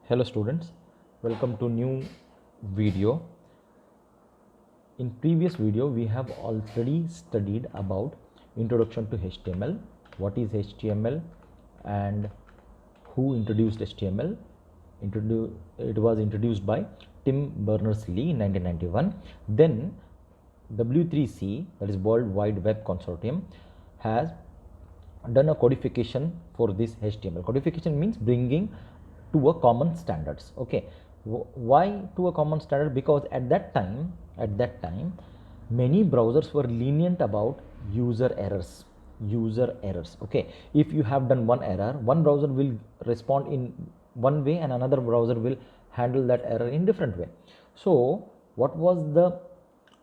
Hello students, welcome to new video. In previous video we have already studied about introduction to HTML, what is HTML and who introduced HTML. It was introduced by Tim Berners-Lee in 1991. Then W3C, that is World Wide Web Consortium, has done a codification for this HTML. Codification means bringing to a common standards. Okay, why to a common standard? Because at that time many browsers were lenient about user errors. Okay, if you have done one error, one browser will respond in one way and another browser will handle that error in different way. So what was the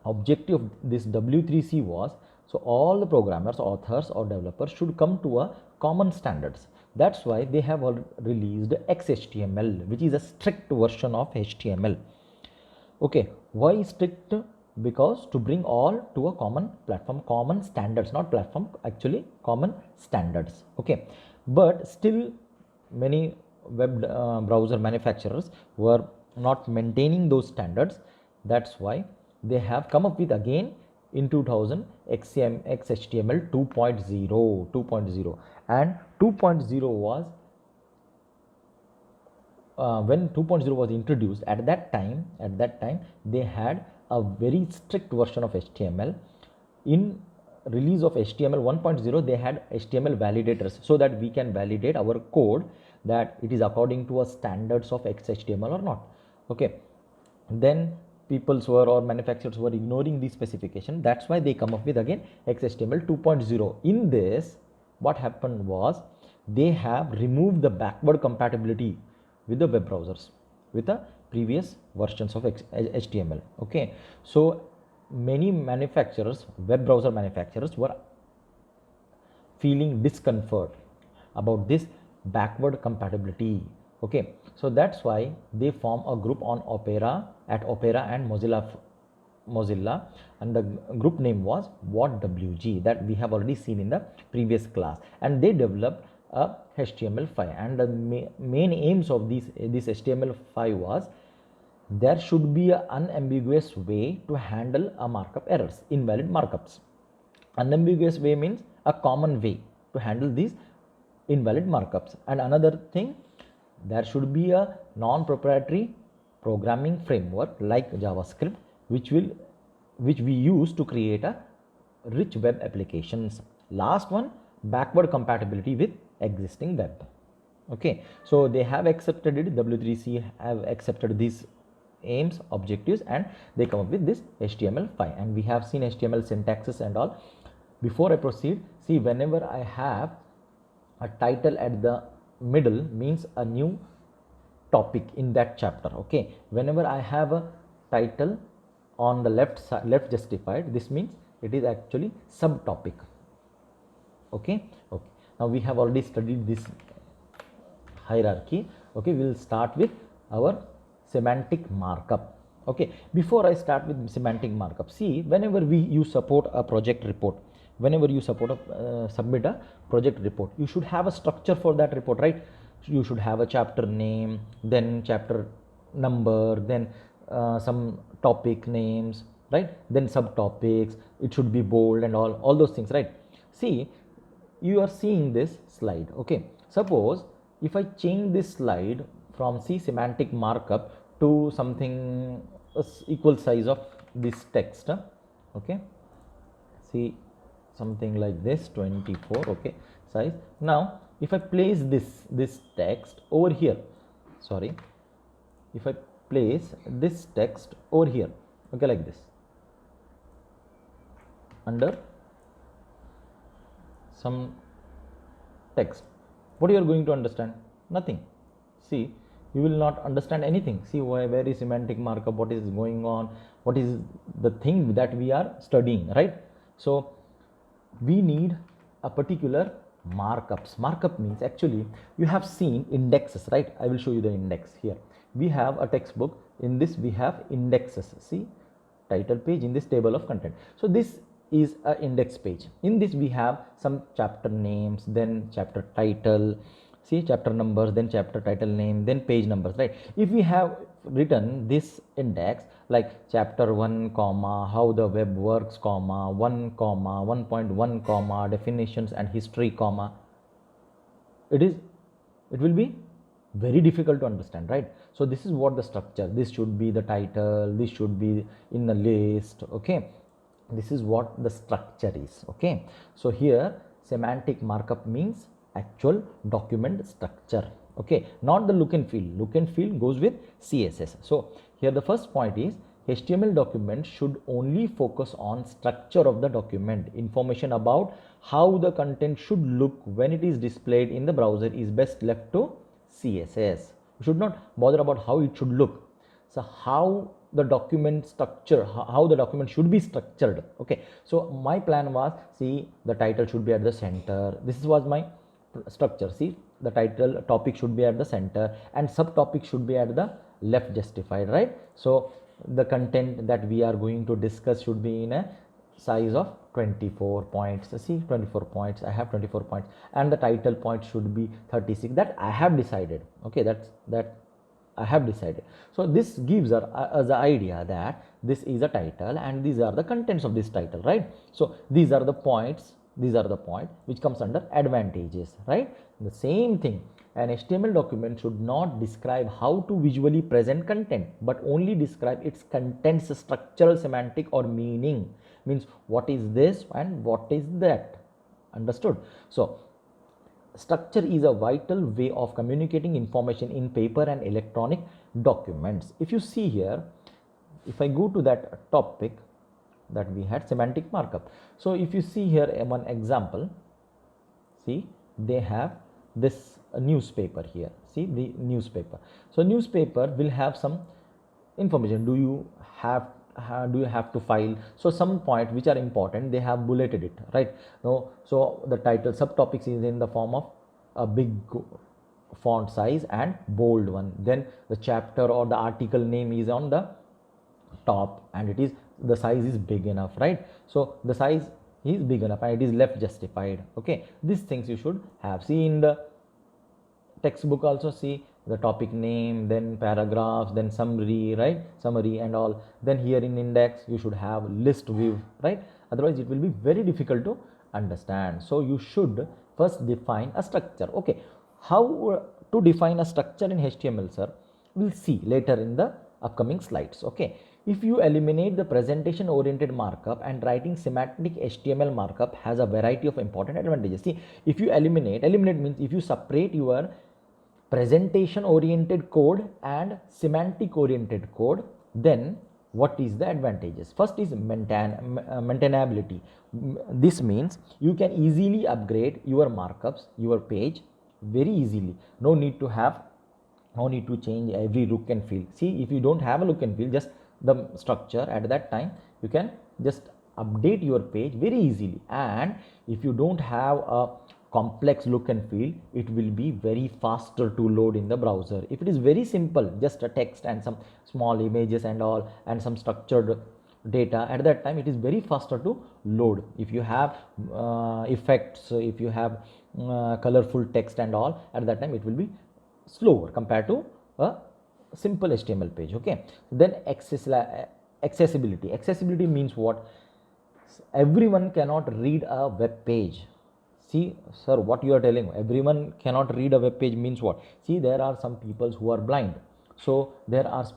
objective of this W3C was, so all the programmers, authors or developers should come to a common standards. That's why they have released XHTML, which is a strict version of HTML. Okay, why strict? Because to bring all to a common platform, common standards, not platform, actually common standards. Okay, but still many web browser manufacturers were not maintaining those standards. That's why they have come up with again in 2000 XHTML 2.0 and 2.0 was when 2.0 was introduced. At that time they had a very strict version of HTML. In release of HTML 1.0 they had HTML validators, so that we can validate our code that it is according to a standards of XHTML or not. Okay, then people or manufacturers were ignoring the specification. That's why they come up with again XHTML 2.0. In this, what happened was they have removed the backward compatibility with the web browsers with the previous versions of HTML. Okay, so many manufacturers, web browser manufacturers, were feeling discomfort about this backward compatibility. Okay, so that's why they form a group on Opera and Mozilla, and the group name was WhatWG, that we have already seen in the previous class, and they developed a HTML5. And the main aims of this HTML5 was there should be an unambiguous way to handle a markup errors, invalid markups. Unambiguous way means a common way to handle these invalid markups. And another thing, there should be a non-proprietary programming framework like JavaScript, which we use to create a rich web applications. Last one, backward compatibility with existing web. Okay, so they have accepted it. W3C have accepted these aims, objectives, and they come up with this HTML5. And we have seen HTML syntaxes and all. Before I proceed, see, whenever I have a title at the middle means a new topic in that chapter. Okay, whenever I have a title on the left side, left justified, this means it is actually subtopic. Okay, now we have already studied this hierarchy. Okay, we will start with our semantic markup. Okay, before I start with semantic markup, see, whenever you support a project report, whenever you submit a project report, you should have a structure for that report, right? You should have a chapter name, then chapter number, then some topic names, right? Then subtopics, it should be bold and all those things, right? See, you are seeing this slide. Okay, suppose if I change this slide from semantic markup to something equal size of this text. Okay, see, something like this, 24, okay, size. Now if I place this text over here, sorry, if I place this text over here, okay, like this, under some text, what you are going to understand? Nothing. See, you will not understand anything. See, where is semantic markup, what is going on, what is the thing that we are studying, right? So we need a particular markups. Markup means, actually, you have seen indexes, right? I will show you the index here. We have a textbook. In this we have indexes. See, title page, in this table of content. So this is an index page. In this we have some chapter names, then chapter title, See, chapter numbers, then chapter title name, then page numbers, right? If we have written this index like chapter 1 comma how the web works comma 1 comma 1.1 comma definitions and history comma, it will be very difficult to understand, right? So this is what the structure, this should be the title, this should be in the list, okay? This is what the structure is, okay? So here semantic markup means actual document structure, okay, not the look and feel. Look and feel goes with CSS. So here the first point is HTML document should only focus on structure of the document. Information about how the content should look when it is displayed in the browser is best left to CSS. You should not bother about how it should look. So how the document structure, how the document should be structured, okay? So my plan was, see, the title should be at the center. This was my structure. See, the title topic should be at the center and subtopic should be at the left justified, right? So the content that we are going to discuss should be in a size of 24 points. See, 24 points, I have 24 points, and the title point should be 36. That I have decided, okay? That I have decided. So this gives us the idea that this is a title and these are the contents of this title, right? So these are the points which comes under advantages, right? The same thing, an HTML document should not describe how to visually present content, but only describe its contents structural, semantic or meaning. Means what is this and what is that. Understood? So structure is a vital way of communicating information in paper and electronic documents. If you see here, if I go to that topic that we had, semantic markup. So if you see here one example, see, they have this newspaper here. See the newspaper. So newspaper will have some information. Do you have to file? So some point which are important, they have bulleted it, right? No, so the title subtopics is in the form of a big font size and bold one. Then the chapter or the article name is on the top and it is, the size is big enough, right? So the size is big enough and it is left justified, okay? These things you should have. See, in the textbook also, see the topic name, then paragraphs, then summary, right? Summary and all. Then here in index you should have list view, right? Otherwise it will be very difficult to understand. So you should first define a structure, okay? How to define a structure in HTML, sir? We'll see later in the upcoming slides, okay? If you eliminate the presentation oriented markup, and writing semantic HTML markup has a variety of important advantages. See, if you eliminate means if you separate your presentation oriented code and semantic oriented code, then what is the advantages? First is maintainability. This means you can easily upgrade your markups, your page very easily. No need to change every look and feel. See, if you don't have a look and feel, just the structure, at that time you can just update your page very easily. And if you don't have a complex look and feel, it will be very faster to load in the browser. If it is very simple, just a text and some small images and all and some structured data, at that time it is very faster to load. If you have effects, if you have colorful text and all, at that time it will be slower compared to a simple HTML page, okay? Then accessibility means what? Everyone cannot read a web page. See, sir, what you are telling, everyone cannot read a web page means what? See, there are some people who are blind, so there are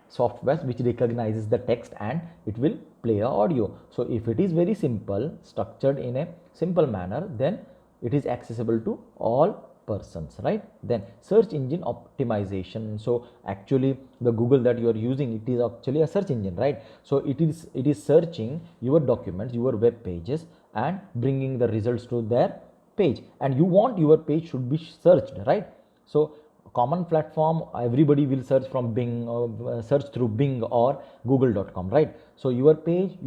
softwares which recognizes the text and it will play a audio. So if it is very simple, structured in a simple manner, then it is accessible to all persons, right? Then search engine optimization. So actually the Google that you are using, it is actually a search engine, right? So it is searching your documents, your web pages, and bringing the results to their page, and you want your page should be searched, right? So common platform, everybody will search from Bing or search through Bing or google.com, right? So your page,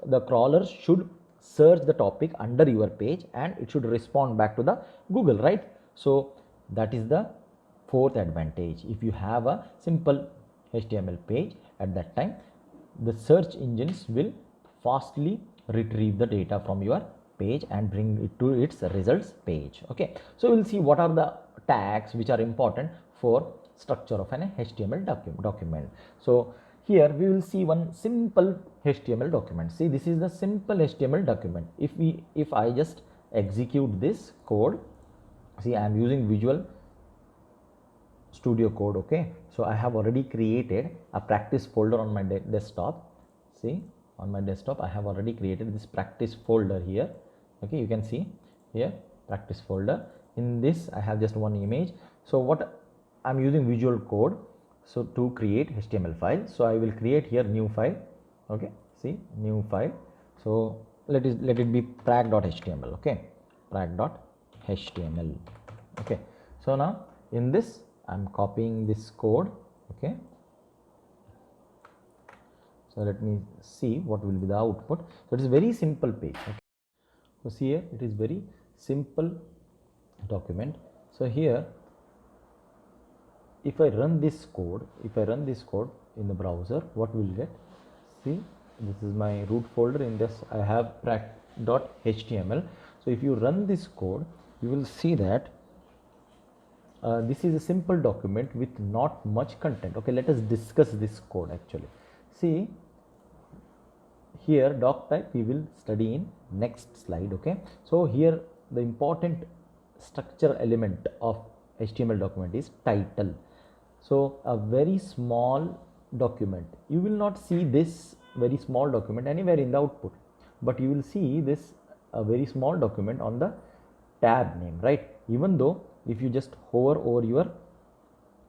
the crawlers should search the topic under your page and it should respond back to the Google, right? So that is the fourth advantage. If you have a simple HTML page, at that time the search engines will fastly retrieve the data from your page and bring it to its results page. Okay, so we'll see what are the tags which are important for structure of an HTML document. So here we will see one simple HTML document. See, this is the simple HTML document. If I just execute this code, see, I am using Visual Studio Code. Okay, so I have already created a practice folder on my desktop. See, on my desktop I have already created this practice folder here. Okay, you can see here practice folder. In this I have just one image. So what I'm using Visual Code so to create HTML file. So I will create here new file. Okay, see, new file. So let it be prac.html. Okay, prac.html. Okay, so now in this I'm copying this code. Okay, so let me see what will be the output. So it is very simple page. Okay, so see here it is very simple document. So here if I run this code, in the browser, what will get? See, this is my root folder. In this I have prac.html. So if you run this code, you will see that this is a simple document with not much content. Okay, let us discuss this code actually. See, here doc type we will study in next slide. Okay, so here the important structure element of HTML document is title. So a very small document, you will not see this very small document anywhere in the output, but you will see this a very small document on the tab name, right? Even though if you just hover over your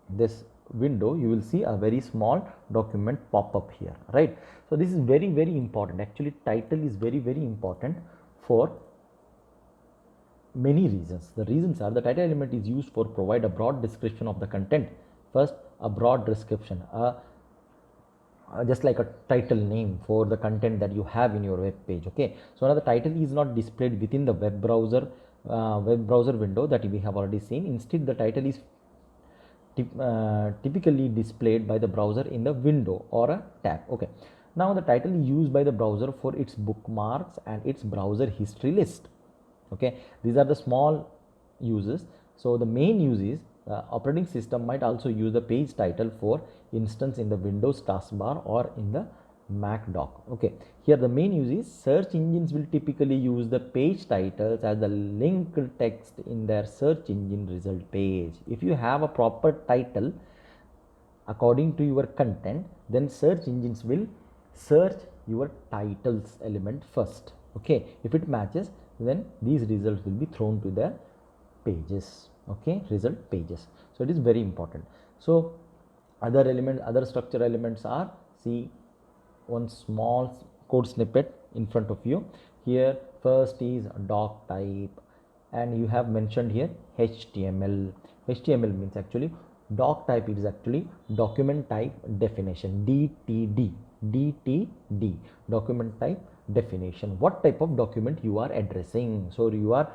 this window, you will see a very small document pop up here, right? So this is very important. Actually title is very important for many reasons. The reasons are the title element is used for provide a broad description of the content. First, a broad description, just like a title name for the content that you have in your web page. Okay, so now the title is not displayed within the web browser window that we have already seen. Instead, the title is typically displayed by the browser in the window or a tab. Okay, now the title is used by the browser for its bookmarks and its browser history list. Okay, these are the small uses. So the main use is operating system might also use the page title for instance in the Windows taskbar or in the Mac dock. Okay, here the main use is search engines will typically use the page titles as the linked text in their search engine result page. If you have a proper title according to your content, then search engines will search your titles element first. Okay, if it matches, then these results will be thrown to their pages. Okay, result pages. So it is very important. So other structure elements are, see, one small code snippet in front of you. Here first is doc type, and you have mentioned here HTML. HTML means actually doc type is actually document type definition, DTD, document type definition. What type of document you are addressing? So you are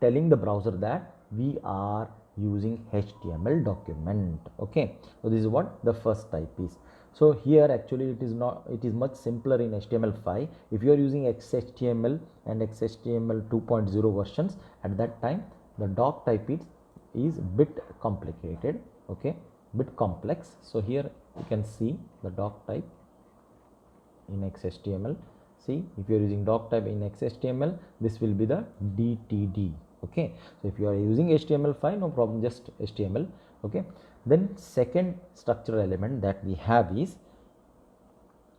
telling the browser that we are using HTML document. Okay, so this is what the first type is. So here actually it is much simpler in HTML5. If you are using XHTML and XHTML 2.0 versions, at that time the doc type is bit complicated. Okay, bit complex. So here you can see the doc type in XHTML. See, if you are using doc type in XHTML, this will be the DTD. Okay, so if you are using HTML5, no problem, just HTML. Okay, then second structural element that we have is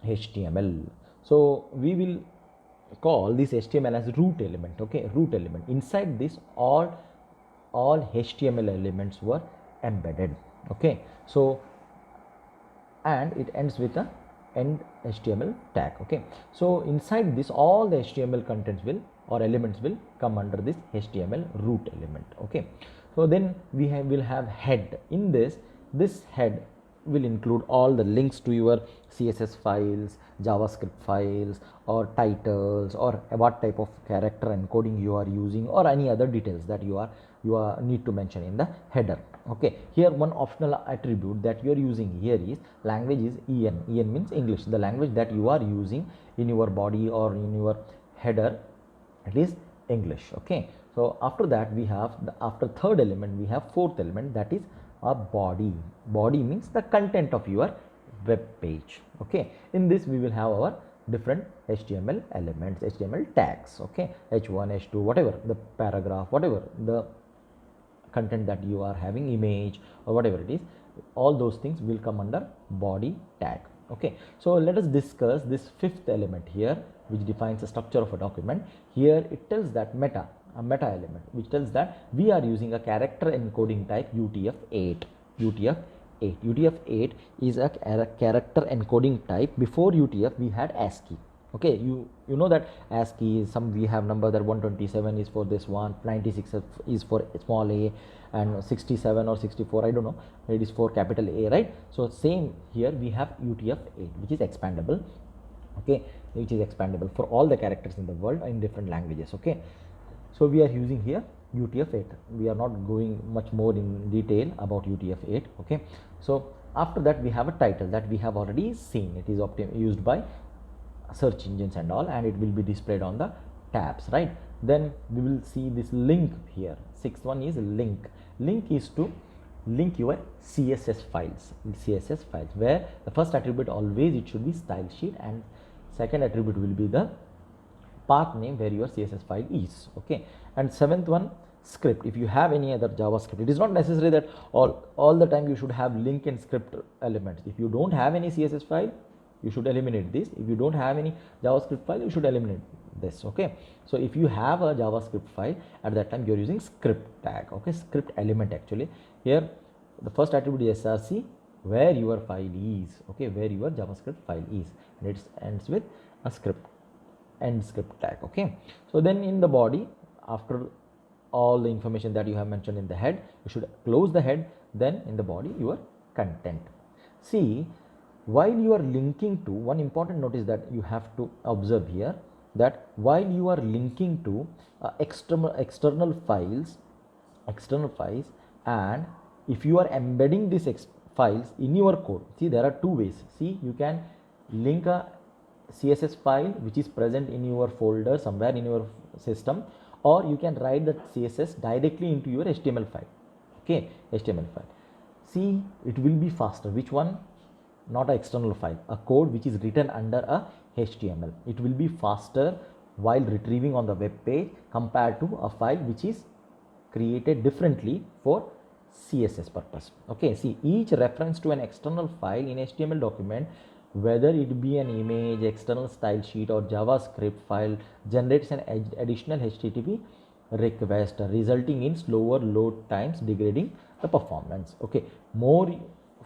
HTML. So we will call this HTML as root element. Okay, root element. Inside this all HTML elements were embedded. Okay, so and it ends with a end HTML tag. Okay, so inside this all the HTML contents will or elements will come under this HTML root element. Okay, so then we will have head. In this head will include all the links to your CSS files, JavaScript files, or titles, or what type of character encoding you are using, or any other details that you need to mention in the header. Okay, here one optional attribute that you are using here is language is EN. EN means English. The language that you are using in your body or in your header it is English. Okay, so after that we have after third element we have fourth element, that is a body. Body means the content of your web page. Okay, in this we will have our different HTML elements, HTML tags. Okay, h1, h2, whatever the paragraph, whatever the content that you are having, image or whatever it is, all those things will come under body tag. Okay, so let us discuss this fifth element here, which defines the structure of a document. Here it tells that a meta element, which tells that we are using a character encoding type UTF-8. UTF-8 is a character encoding type. Before UTF we had ASCII. Okay, you know that ASCII is some, we have number that 127 is for this one, 96 is for small a, and 67 or 64, I don't know, it is for capital A, right? So same here we have UTF-8, which is expandable. Okay, which is expandable for all the characters in the world in different languages. Okay, so we are using here UTF-8. We are not going much more in detail about UTF-8. Okay, so after that we have a title that we have already seen. It is used by search engines and all, and it will be displayed on the tabs, right? Then we will see this link here. Sixth one is link. Link is to link your CSS files, where the first attribute always it should be style sheet, and second attribute will be the path name where your CSS file is. Okay, and seventh one, script. If you have any other JavaScript, it is not necessary that all the time you should have link and script elements. If you don't have any CSS file, you should eliminate this. If you don't have any JavaScript file, you should eliminate this. Okay, so if you have a JavaScript file, at that time you are using script tag. Okay, script element. Actually here the first attribute is src, where your file is. Okay, where your JavaScript file is, and it ends with a script, end script tag. Okay, so then in the body, after all the information that you have mentioned in the head, you should close the head. Then in the body, your content. See, while you are linking to, one important notice that you have to observe here, that while you are linking to external files, and if you are embedding these files in your code, see, there are two ways. See, you can link a CSS file which is present in your folder somewhere in your system, or you can write that CSS directly into your HTML file. Okay, HTML file. See, it will be faster. Which one? Not an external file, a code which is written under a HTML. It will be faster while retrieving on the web page compared to a file which is created differently for CSS purpose. Okay, see, each reference to an external file in HTML document, whether it be an image, external style sheet, or JavaScript file, generates an additional HTTP request, resulting in slower load times, degrading the performance. Okay, more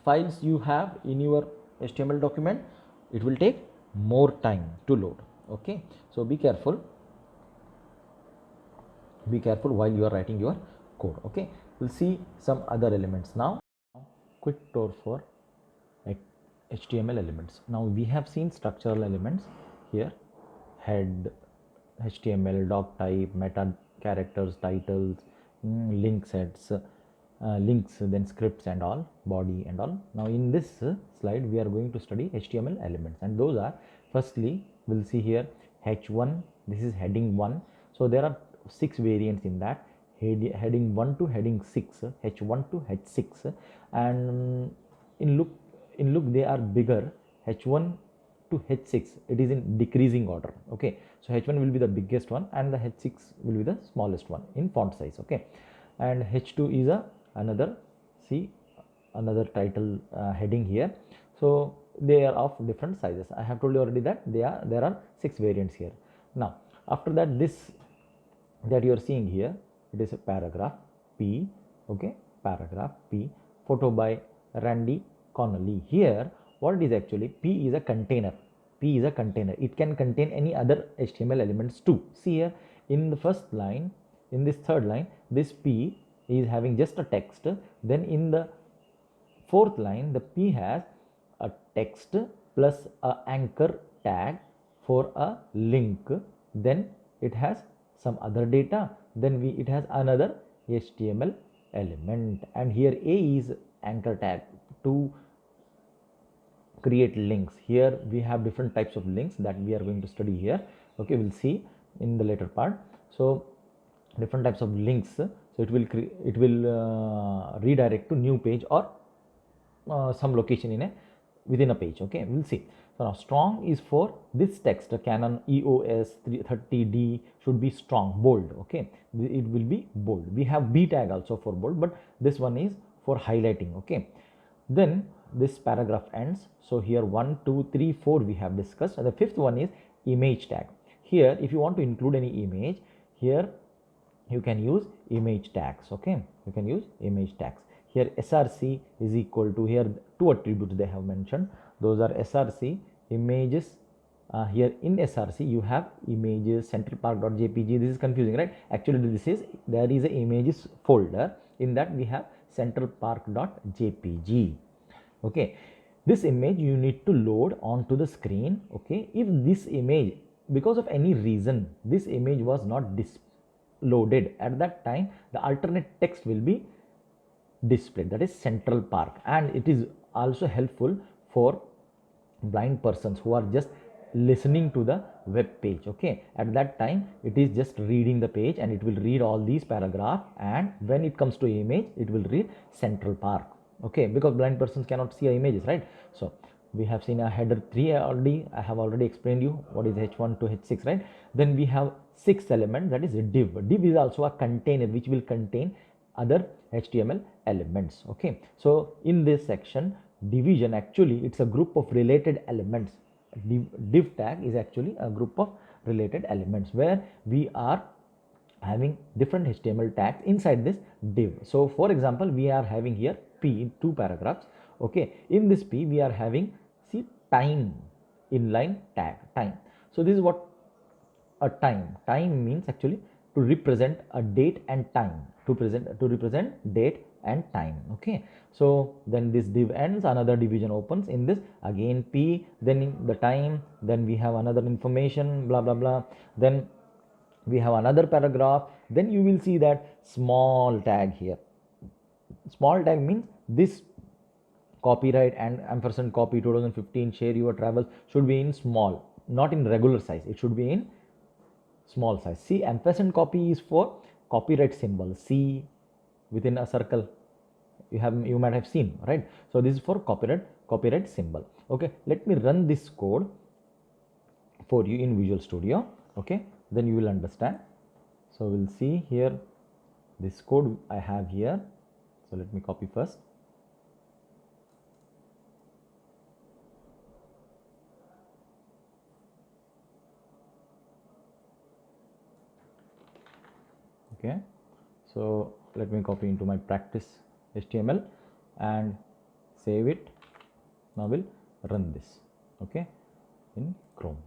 files you have in your HTML document, it will take more time to load. Okay, so be careful while you are writing your code. Okay, we'll see some other elements now. Quick tour for HTML elements. Now we have seen structural elements here: head, HTML, doc type, meta characters, titles, link sets, links, then scripts and all, body and all. Now in this slide we are going to study HTML elements, and those are, firstly we'll see here h1. This is heading 1. So there are 6 variants in that: heading 1 to heading 6, h1 to h6, and in look they are bigger. h1 to h6, it is in decreasing order. Okay, so h1 will be the biggest one and the h6 will be the smallest one in font size. Okay, and h2 is another, see, another title heading here. So they are of different sizes. I have told you already that there are 6 variants here. Now after that, this that you are seeing here, it is a paragraph P. Okay, paragraph P, photo by Randy Connolly. Here what it is, actually P is a container. P is a container. It can contain any other HTML elements too. See here in the first line, in this third line, this P is having just a text. Then in the fourth line, the P has a text plus a anchor tag for a link. Then it has some other data. Then it has another HTML element, and here A is anchor tag to create links. Here we have different types of links that we are going to study here. Okay, we'll see. in the later part. So different types of links, so it will redirect to new page or some location in a within a page. Okay, we'll see. So now strong is for this text, the Canon EOS 330D should be strong, bold. Okay, it will be bold. We have B tag also for bold, but this one is for highlighting. Okay, then this paragraph ends. So here 1 2 3 4 we have discussed, and the fifth one is image tag. Here if you want to include any image, here you can use image tags. Okay, you can use image tags. Here src is equal to, here two attributes they have mentioned, those are src images. Here in src you have images centralpark.jpg. This is confusing, right? Actually there is a images folder, in that we have centralpark.jpg. okay, this image you need to load onto the screen. Okay, if this image, because of any reason this image was not loaded at that time, the alternate text will be displayed, that is central park. And it is also helpful for blind persons who are just listening to the web page. Okay, at that time it is just reading the page, and it will read all these paragraph, and when it comes to image it will read central park. Okay, because blind persons cannot see images, right? So we have seen a header 3 already. I have already explained you what is h1 to h6, right? Then we have sixth element, that is a div. Div is also a container which will contain other HTML elements. Okay, so in this section, division, actually it's a group of related elements. Div tag is actually a group of related elements where we are having different HTML tags inside this div. So for example, we are having here P, two paragraphs. Okay, in this P we are having, see, time inline tag, time. So this is what a time means, actually to represent a date and time, to represent date and time. Okay, so then this div ends, another division opens. In this again P, then in the time, then we have another information, blah blah blah, then we have another paragraph. Then you will see that small tag here. Small tag means this copyright and ampersand copy 2015 share your travels should be in small, not in regular size. It should be in small size. See, ampersand copy is for copyright symbol, C within a circle, you might have seen, right? So this is for copyright symbol. Okay, let me run this code for you in Visual Studio. Okay, then you will understand. So we'll see here this code I have here. So let me copy first. Okay, so let me copy into my practice HTML and save it. Now we'll run this, okay, in Chrome.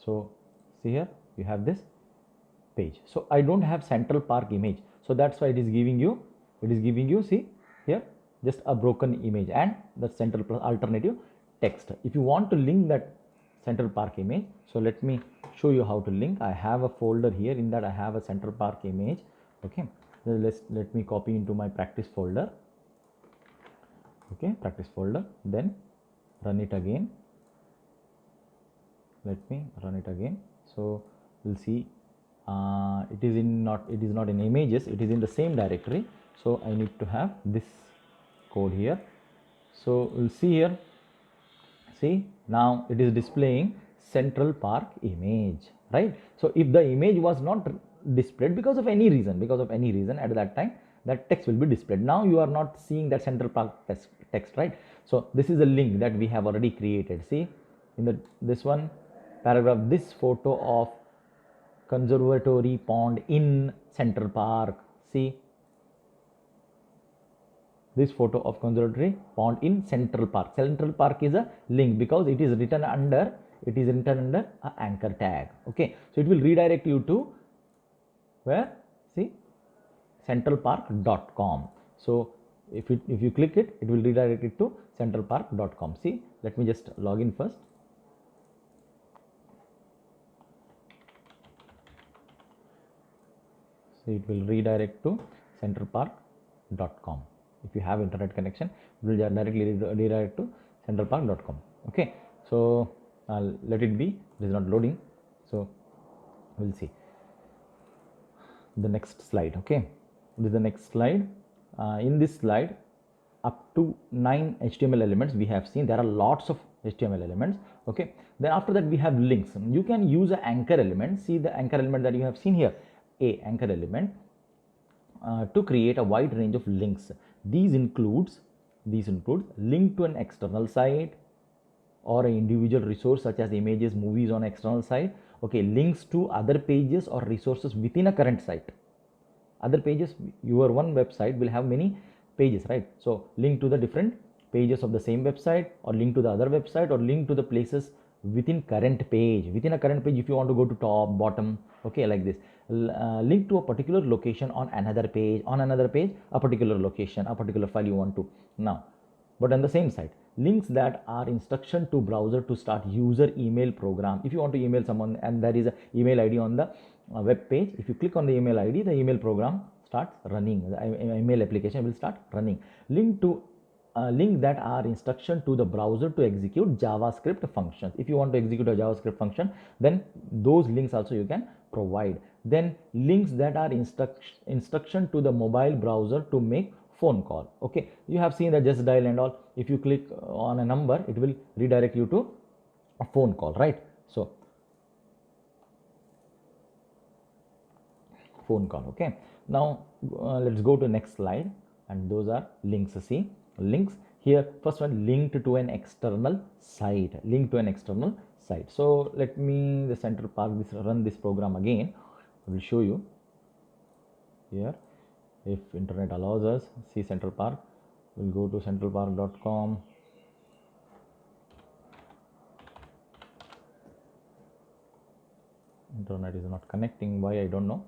So see here you have this page. So I don't have central park image, so that's why it is giving you see here just a broken image and the central plus alternative text. If you want to link that central park image, so let me show you how to link. I have a folder here, in that I have a central park image. Okay, let me copy into my practice folder. Okay, practice folder, then run it again. Let me run it again. So we'll see it is not in images, it is in the same directory. So I need to have this code here. So we'll see here, see now it is displaying central park image, right? So if the image was not displayed because of any reason at that time, that text will be displayed. Now you are not seeing that central park text, right? So this is a link that we have already created. See in this one paragraph, this photo of conservatory pond in Central Park. See this photo of conservatory pond in Central Park. Central Park is a link because it is written under an anchor tag. Okay, so it will redirect you to where? See centralpark.com. So if you click it, it will redirect it to centralpark.com. See, let me just log in first. So it will redirect to centralpark.com. If you have internet connection, it will directly redirect to centralpark.com. Okay, so let it be. It is not loading. So we'll see the next slide. Okay, this is the next slide. In this slide, up to 9 HTML elements we have seen. There are lots of HTML elements. Okay, then after that we have links. You can use an anchor element. See the anchor element that you have seen here, a anchor element, to create a wide range of links. These include link to an external site or an individual resource such as images, movies on external site. Okay, links to other pages or resources within a current site. Other pages, your one website will have many pages, right? So link to the different pages of the same website, or link to the other website, or link to the places within current page. Within a current page, if you want to go to top, bottom, okay, like this. Link to a particular location on another page, a particular location, a particular file you want to now, but on the same site. Links that are instruction to browser to start user email program. If you want to email someone and there is an email ID on the web page, if you click on the email ID, the email program starts running. The email application will start running. Link that are instruction to the browser to execute JavaScript functions. If you want to execute a JavaScript function, then those links also you can provide. Then links that are instruction to the mobile browser to make phone call. Okay, you have seen the just dial and all. If you click on a number, it will redirect you to a phone call, right? So phone call. Okay, now let's go to next slide, and those are links. See, links here, first one, linked to an external site. So let me the Central Park run this program again. I will show you here if internet allows us. See Central Park, we'll go to centralpark.com. Internet is not connecting, why I don't know.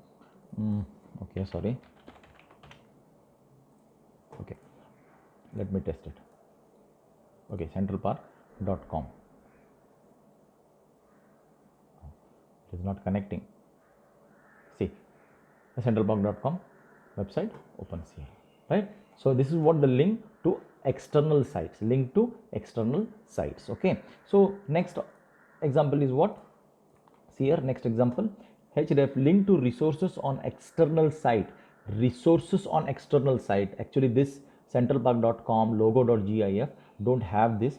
Okay, sorry. Okay, let me test it. Okay, centralpark.com. It is not connecting. See, the centralpark.com website opens here, right? So this is what the link to external sites. Okay, so next example is what? See here, next example, href link to resources on external site. Actually this centralpark.com logo.gif don't have this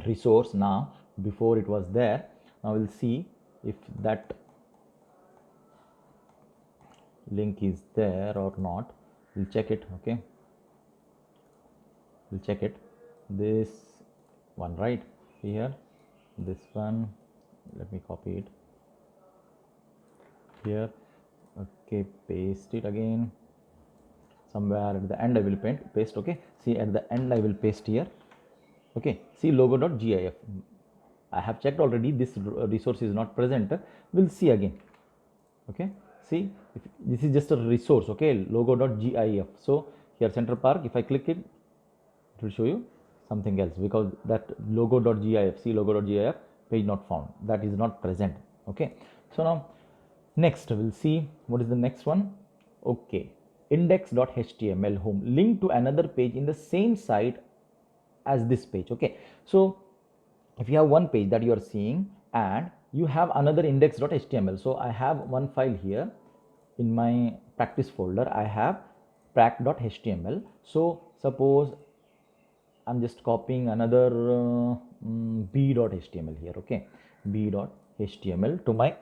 resource now. Before it was there. Now we'll see if that link is there or not. We'll check it. Okay, we'll check it. This one, right here, this one, let me copy it here. Okay, paste it again somewhere at the end. I will paste. Okay, see at the end I will paste here. Okay, see logo.gif. I have checked already, this resource is not present. We'll see again. Okay, see, if this is just a resource. Okay, logo.gif. So here Central Park, if I click it, it will show you something else, because that logo.gif, see logo.gif, page not found, that is not present. Okay, so now next we'll see what is the next one. Okay, index.html home, link to another page in the same site as this page. Okay, so if you have one page that you are seeing and you have another index.html, so I have one file here in my practice folder. I have prac.html. so suppose I'm just copying another b.html here. Okay, b.html to my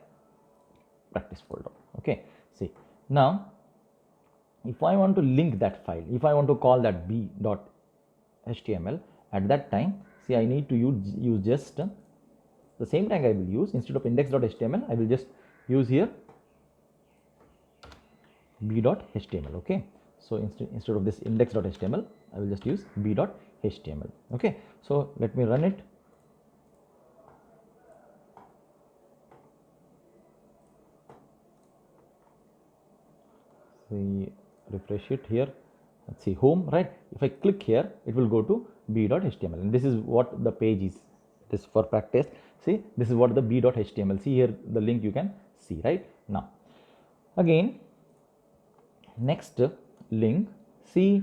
practice folder. Okay, see, now if I want to link that file, if I want to call that b.html, at that time, see, I need to use just the same tag I will use. Instead of index.html, I will just use here b.html. Okay, so instead of this index.html, I will just use b.html. Okay, so let me run it. We refresh it here. Let's see, home, right? If I click here, it will go to b.html, and this is what the page is. This for practice. See, this is what the b.html. See here the link you can see, right? Now again, next link, see,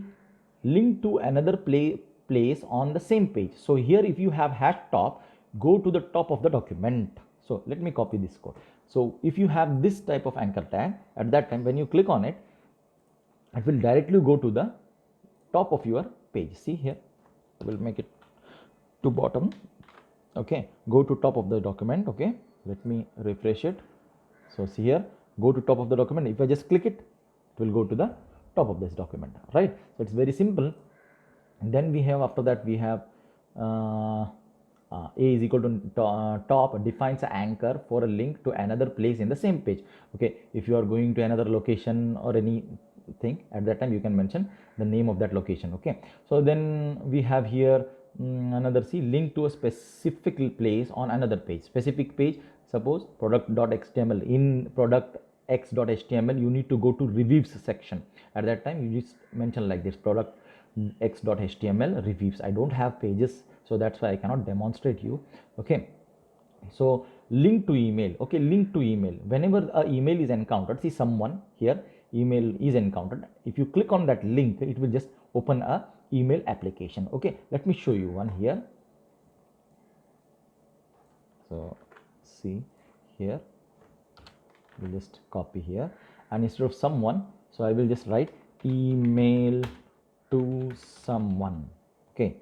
link to another place on the same page. So here if you have hash top, go to the top of the document. So let me copy this code. So if you have this type of anchor tag, at that time when you click on it, it will directly go to the top of your page. See here, I will make it to bottom. Okay, go to top of the document. Okay, let me refresh it. So see here, go to top of the document. If I just click it, it will go to the top of this document, right? So it's very simple. And then we have, after that we have a is equal to top defines an anchor for a link to another place in the same page. Okay, if you are going to another location or anything, at that time you can mention the name of that location. Okay, so then we have here another, see, link to a specific place on another page. Specific page, suppose product.html. In product x.html, you need to go to reviews section. At that time you just mention like this, product x.html reviews. I don't have pages, so that's why I cannot demonstrate you. Okay, so link to email. Okay, link to email. Whenever a email is encountered, see, someone here email is encountered, if you click on that link, it will just open a email application. Okay, let me show you one here. So see here, we'll just copy here, and instead of someone, so I will just write email to someone. Okay,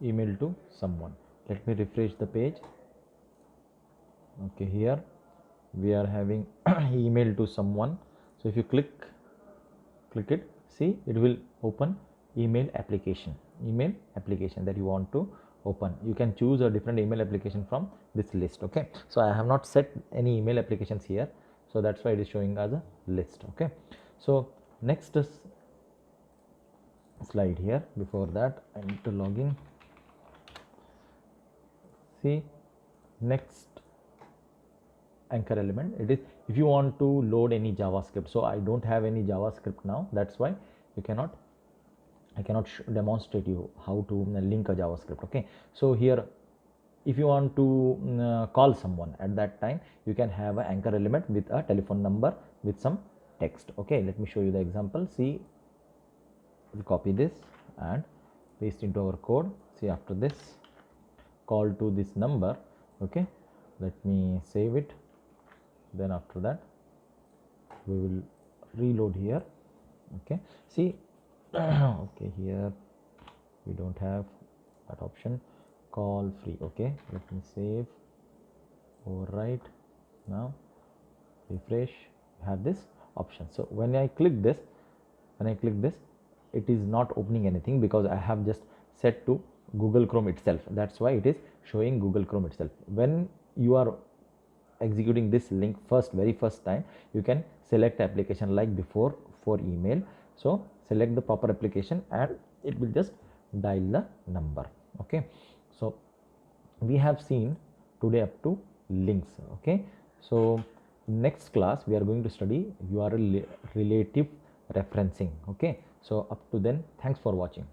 email to someone. Let me refresh the page. Okay, here we are having email to someone. So if you click it, see, it will open email application that you want to open. You can choose a different email application from this list. Okay, so I have not set any email applications here, so that's why it is showing as a list. Okay, so next is slide here. Before that, I need to log in. See, next anchor element, it is if you want to load any JavaScript. So I don't have any JavaScript now, that's why I cannot demonstrate you how to link a JavaScript. Okay, so here if you want to call someone, at that time you can have an anchor element with a telephone number with some text. Okay, let me show you the example. See, we'll copy this and paste into our code. See, after this, call to this number. Okay, let me save it. Then after that we will reload here. Okay, see, okay, here we don't have that option, call free. Okay, let me save, overwrite. Now refresh, have this option. So when I click this, it is not opening anything because I have just set to Google Chrome itself. That's why it is showing Google Chrome itself. When you are executing this link very first time, you can select application like before for email. So select the proper application and it will just dial the number. Okay, so we have seen today up to links. Okay, so next class we are going to study URL relative referencing. Okay, so up to then, thanks for watching.